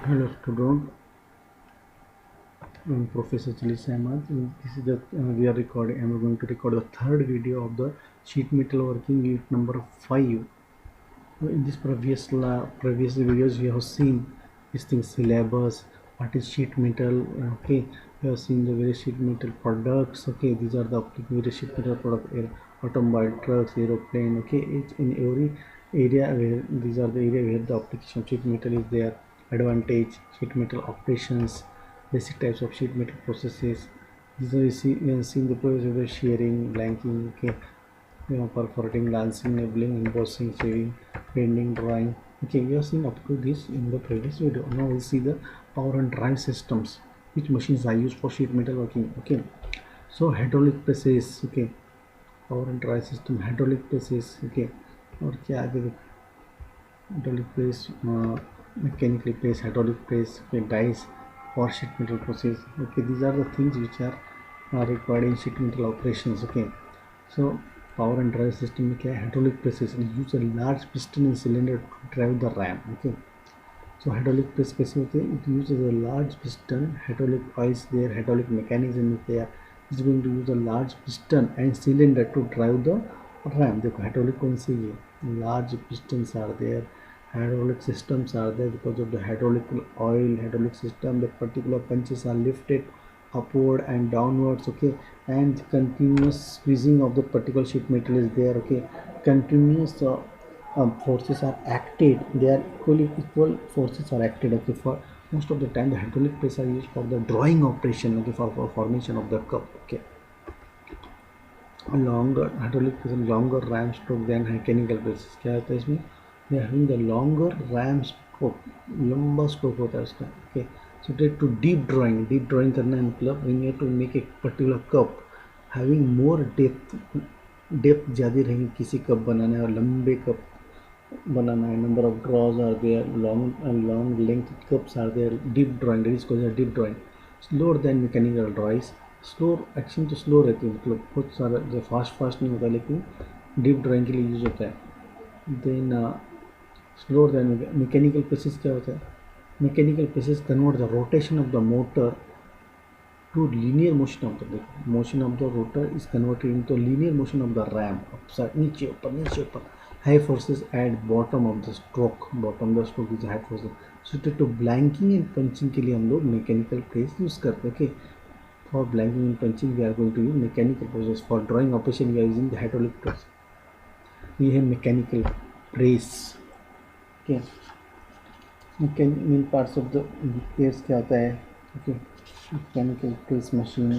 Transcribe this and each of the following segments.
Hello student, I'm Professor Chalis Ahmad. This is the we are recording. I'm going to record the third video of the sheet metal working unit number 5. In this previous videos, we have seen these things syllabus, what is sheet metal. Okay, we have seen the various sheet metal products. Okay, these are the various sheet metal product, automobile, trucks, aeroplane. Okay, each in every area where these are the area where the application of sheet metal is there. Advantage, sheet metal operations, basic types of sheet metal processes. These are we have seen the process of the shearing, blanking. Okay, perforating, lancing, nibbling, embossing, shaving, bending, drawing. Okay, we have seen up to this in the previous video. Now we'll see the power and drive systems, which machines are used for sheet metal working. Okay, so hydraulic presses. Okay, power and drive system, hydraulic presses. Okay, और क्या आगे hydraulic press, mechanically press, hydraulic press, okay, dies for sheet metal process. Okay, these are the things which are required in sheet metal operations. Okay, so power and drive system में क्या है, hydraulic presses use a large piston and cylinder to drive the ram. Okay, so hydraulic press कैसे होते हैं, it uses a large piston, hydraulic coils there, hydraulic mechanism is there, is going to use a large piston and cylinder to drive the ram. देखो hydraulic कौन सी है, large pistons are there, hydraulic systems are there. Because of the hydraulic oil, hydraulic system, the particular punches are lifted upward and downwards. Okay, and continuous squeezing of the particular sheet metal is there. Okay, continuous forces are acted, they are equal forces are acted. Okay, for most of the time the hydraulic press are used for the drawing operation. Okay, for formation of the cup. Okay, a longer hydraulic press and longer ram stroke than mechanical presses. क्या होता है इसमें, they are having the longer ram stroke, लंबा stroke होता है उसका. Okay, so to deep drawing करना है मतलब when you have to make a particular cup having more depth ज़्यादा रहेगी किसी कप बनाना है और लंबे कप बनाना है. Number of draws are there, long length cups are there. Deep drawing, that is called deep drawing. Slower than mechanical drawings. Slow action तो स्लो रहती है, मतलब बहुत सारा जो फास्ट नहीं होता, लेकिन डीप ड्राइंग के लिए यूज होता है. Then slower than mechanical process. क्या होता है, mechanical process convert the rotation of the motor to linear motion of the motion of the rotor is converted into linear motion of the ram. Upside, नीचे ऊपर. High forces at bottom of the stroke. Bottom of the stroke is high forces. Suited to blanking and punching के लिए हम लोग mechanical press use करते हैं. Okay, for blanking and punching we are going to use mechanical process. For drawing operation we are using the hydraulic press. ये है mechanical press. Okay, main parts of the press क्या होता है. Okay, mechanical press machine,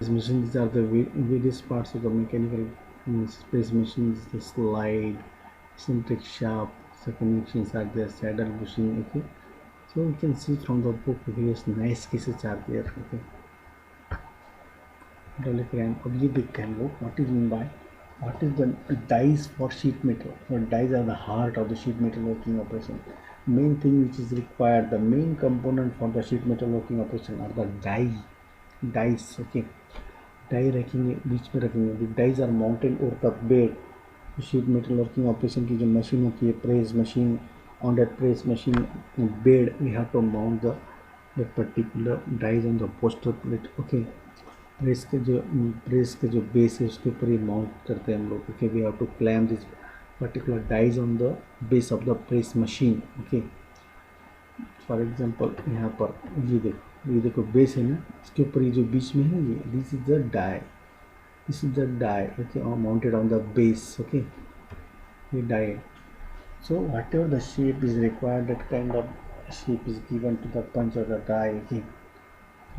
these machines are the various parts of the mechanical press machines. The slide, eccentric shaft, the connections are there, saddle bushing. Okay, so you can see from the book various nice cases are there. Okay, hydraulic ram. अब ये देखते हैं हम लोग what is mean by what is the dies for sheet metal. So dies are the heart of the sheet metal working operation. Main thing which is required, the main component for the sheet metal working operation are the dies. Okay, die रखेंगे, बीच में रखेंगे. The dies are mounted over the bed. Sheet metal working operation की जो machine होती है, press machine, on that press machine bed we have to mount the particular dies on the poster plate. Okay, press के जो base है उसके ऊपर ये माउंट करते हैं हम लोग. Okay, we have to clamp this particular dies on the base of the press machine. Okay, for example यहाँ पर ये देखो बेस है ना, इसके ऊपर ये जो बीच में है ये this is the die. Okay, mounted on the base. Okay, ये डाई है. So whatever the shape is required, that kind of shape is given to the punch और द डाई. ओके,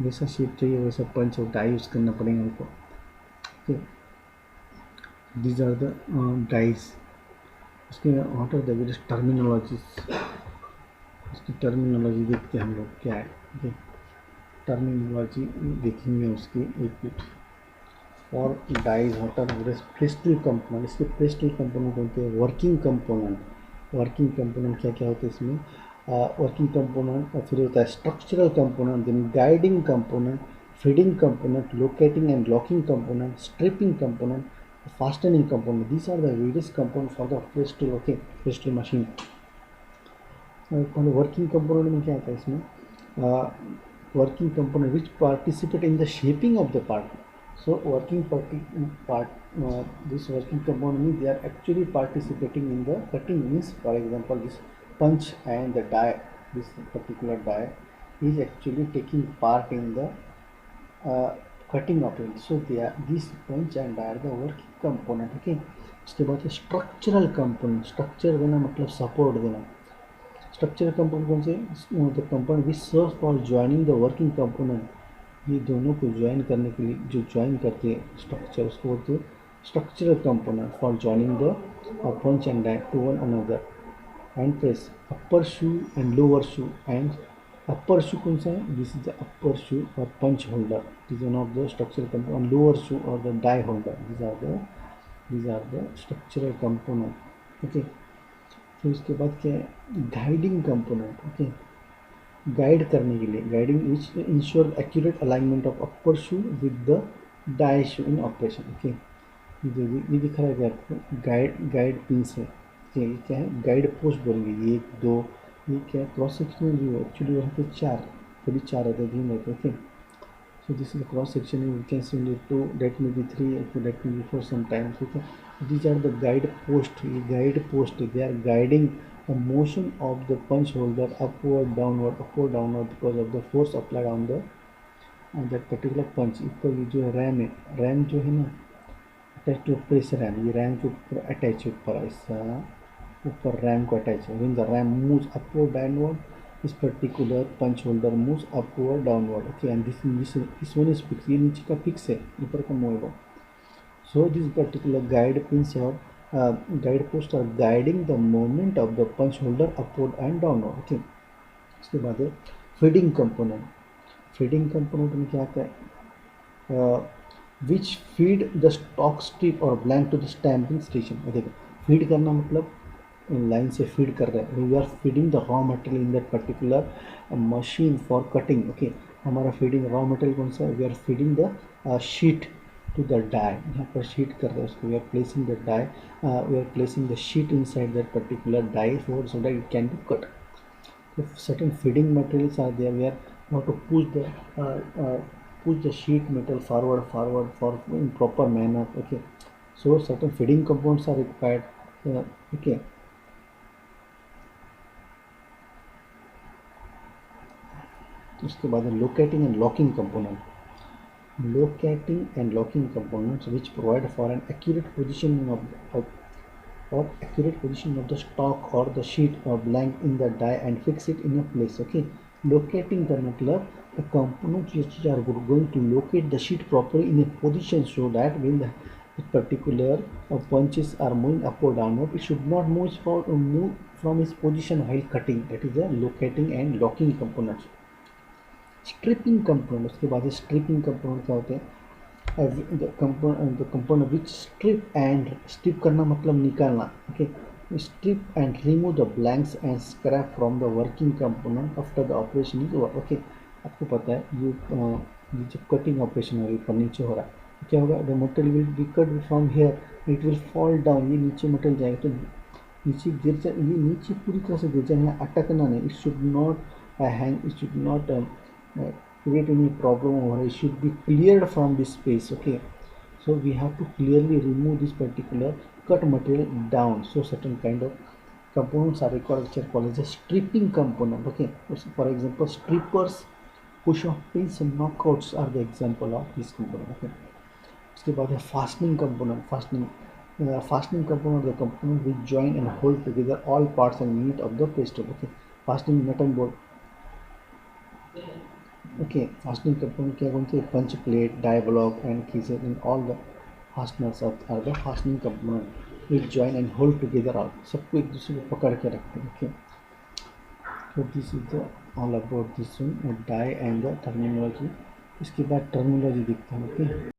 जैसा शेप चाहिए वैसा punch और die use करना पड़ेगा हमको. Okay, these are the dies. उसके what are the various terminologies. उसकी टर्मिनोलॉजी देखते हैं हम लोग क्या है. ओके, टर्मिनोलॉजी देखेंगे उसकी एक मिनट. और dies what are press tool component. इसके प्रेस टूल कंपोनेंट होते हैं वर्किंग कंपोनेंट क्या क्या होते हैं इसमें. वर्किंग कंपोनेंट, और फिर होता है structural component, then guiding component, feeding component, locating and locking component, stripping component, fastening component. These are the various components for the press tool. Okay, press tool machine. Working component में क्या आता है इसमें? Working component which participate in the shaping of the part. So working part, this working component means they are actually participating in the cutting. Means for example, this punch and the die, this particular die is actually taking part in the cutting of it. So they are, this punch and die are the working component. Okay, उसके बाद है structural component. Structure देना मतलब support देना. Structural component कौन से? The component which serve for joining the working component. ये दोनों को ज्वाइन करने के लिए जो ज्वाइन करते हैं स्ट्रक्चर, उसको बोलते हैं structural component for joining the punch and die to one another and press. Upper shoe and lower shoe. And upper shoe कौन सा है? This is the upper shoe और punch holder. This one of the structural component. Lower shoe और the die holder. these are the structural component. Okay, फिर उसके बाद क्या है? Guiding component. ओके, गाइड करने के लिए. Guiding which ensure accurate alignment of upper shoe with the die shoe in operation. Okay, ये दिख रहा है क्या आपको? गाइड पिंस है. ये क्या है? गाइड पोस्ट बोलेंगे. ये एक दो, ये क्या है? Cross sectional view. एक्चुअली वहाँ पे चार, कभी चार रहते हैं, तीन रहते हैं. Okay, so this is the cross section. You can see only two, that may be three, that may be four sometimes. Okay, these are the guide post. They are guiding the motion of the punch holder upward downward because of the force applied on that particular punch. ऊपर ये जो है RAM है, RAM जो है ना attach to press RAM. ये RAM के ऊपर अटैच है, ऊपर ऐसा ऊपर रैम को अटैच है. when the ram moves upward downward, this particular punch holder moves upward downward. Okay, and this one is fixed. ये नीचे का फिक्स है, ऊपर का मूव होगा. So this particular guide pins or guide post are guiding the movement of the punch holder upward and downward. Okay, इसके बाद है feeding component. feeding component में क्या आता है? which feed the stock strip or blank to the stamping station. देखो, feed करना मतलब लाइन से फीड कर रहे हैं. We are feeding the raw material in that particular machine for cutting. Okay, हमारा फीडिंग रॉ मटेरियल कौन सा है? We are feeding the sheet to the die. यहाँ पर शीट कर रहे हैं उसको. We are placing the die, we are placing the sheet inside that particular die for so that it can be cut. Certain feeding materials are there. We are how to push the sheet metal forward for in proper manner. Okay, so certain feeding components are required. Okay, उसके बाद locating and locking component. Locating and locking components which provide for an accurate positioning of the stock or the sheet or blank in the die and fix it in a place. Okay, locating का मतलब the components which are going to locate the sheet properly in a position so that when the particular punches are moving up or downward, it should not move from its position while cutting. That is the locating and locking components. Stripping component. उसके बाद striping component क्या होते हैं? The component which strip करना मतलब निकालना. Okay, strip and remove the blanks and scrap from the working component after the operation is over. Okay, आपको पता है ये जब कटिंग ऑपरेशन हो रही है, नीचे हो रहा है, तो क्या होगा? The material will be cut from here, it will fall down. ये नीचे मटेरियल जाएगा तो नीचे गिर जाए. ये नीचे पूरी तरह से गिर जाए, यहाँ अटकना नहीं. It should not hang, it should not create any problem, or it should be cleared from this space. Okay, so we have to clearly remove this particular cut material down. So certain kind of components are required which are called as a stripping component. Okay, so for example, strippers, push off pins and knockouts are the example of this component. Okay, उसके बाद है fastening component. Fastening component, the component which join and hold together all parts and unit of the press tool. Okay, fastening nut and bolt. Okay, fastening component क्या बोलते हैं? punch plate, die block and keys and all the fasteners are the fastening component which join and hold together all. सबको एक दूसरे को पकड़ के रखते हैं. Okay, so this is the all about this one die and the terminology. इसके बाद terminology दिखता है. Okay.